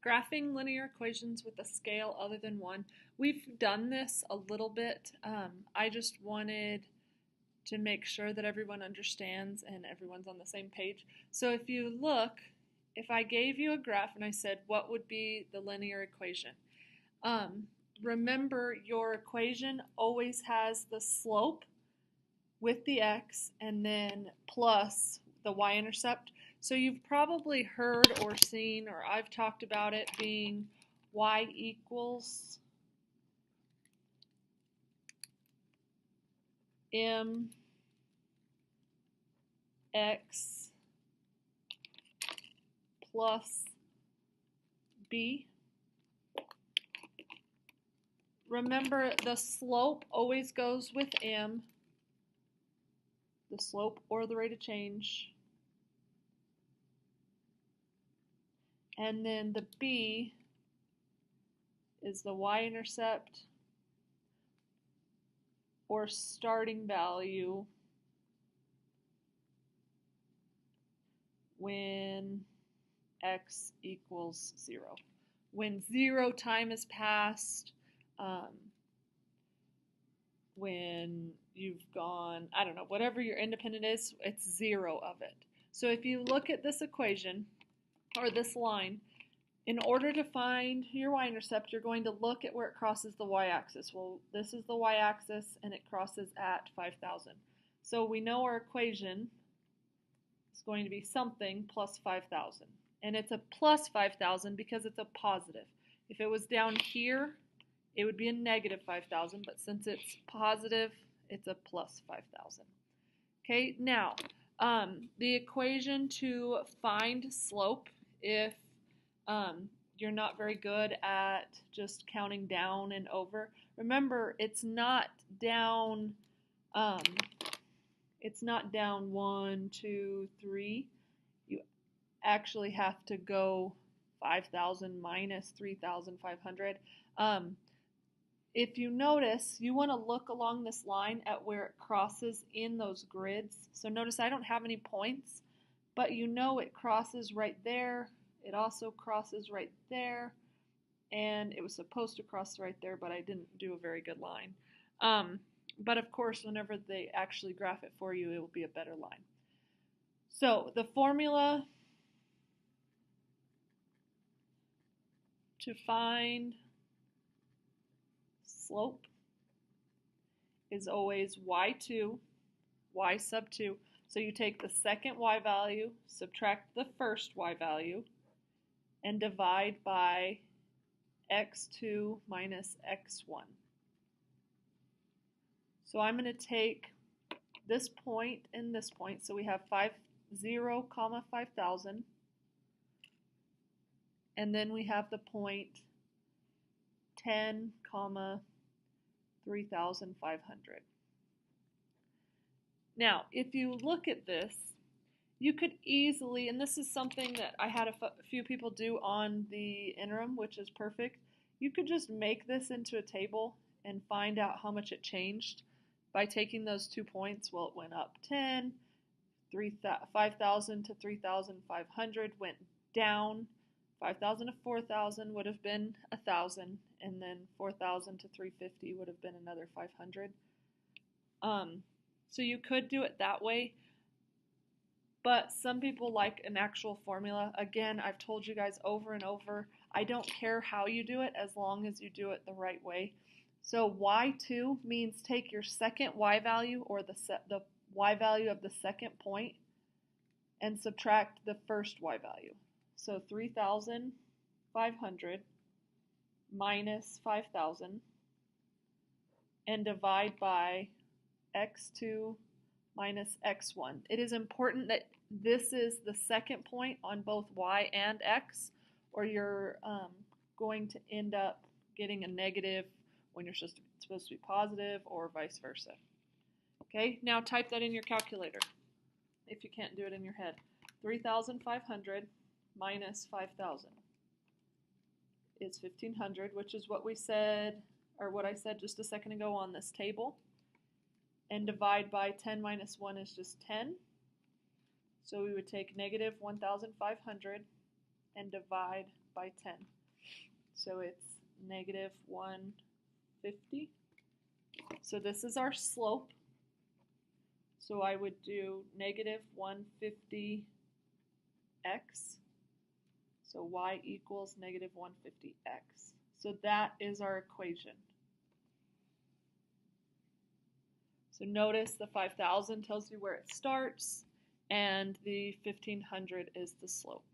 Graphing linear equations with a scale other than 1. We've done this a little bit. I just wanted to make sure that everyone understands and everyone's on the same page. So if you look, if I gave you a graph and I said, what would be the linear equation? Remember, your equation always has the slope with the x and then plus the y-intercept. So you've probably heard or seen, or I've talked about it being y equals m x plus b. Remember, the slope always goes with m, the slope or the rate of change. And then the b is the y-intercept or starting value when x equals 0. When 0 time has passed, when you've gone, I don't know, whatever your independent is, it's 0 of it. So if you look at this equation, or this line, in order to find your y-intercept, you're going to look at where it crosses the y-axis. Well, this is the y-axis, and it crosses at 5,000. So we know our equation is going to be something plus 5,000. And it's a plus 5,000 because it's a positive. If it was down here, it would be a negative 5,000, but since it's positive, it's a plus 5,000. Okay, now, the equation to find slope, if you're not very good at just counting down and over, remember, it's not down 1, 2, 3. You actually have to go 5,000 minus 3,500. If you notice, you want to look along this line at where it crosses in those grids. So notice I don't have any points, but you know it crosses right there. It also crosses right there, and it was supposed to cross right there, but I didn't do a very good line. But of course, whenever they actually graph it for you, it will be a better line. So the formula to find slope is always y2, y sub 2. So you take the second y value, subtract the first y value, and divide by x2 minus x1. So I'm going to take this point and this point. So we have 0, 5,000. And then we have the point 10, 3,500. Now, if you look at this, you could easily, and this is something that I had a few people do on the interim, which is perfect, you could just make this into a table and find out how much it changed by taking those 2 points. Well, it went up 10, 5,000 to 3,500 went down. 5,000 to 4,000 would have been 1,000, and then 4,000 to 350 would have been another 500. So you could do it that way, but some people like an actual formula. Again, I've told you guys over and over, I don't care how you do it as long as you do it the right way. So y2 means take your second y value, or the y value of the second point, and subtract the first y value. So 3,500 minus 5,000 and divide by x2 minus x1. It is important that this is the second point on both y and x, or you're going to end up getting a negative when you're supposed to be positive, or vice versa. Okay, now type that in your calculator if you can't do it in your head. 3,500 minus 5,000 is 1,500, which is what we said, or what I said just a second ago on this table. And divide by 10 minus 1 is just 10. So we would take negative 1,500 and divide by 10. So it's negative 150. So this is our slope. So I would do negative 150x. So y equals negative 150x. So that is our equation. So notice the 5,000 tells you where it starts, and the 1,500 is the slope.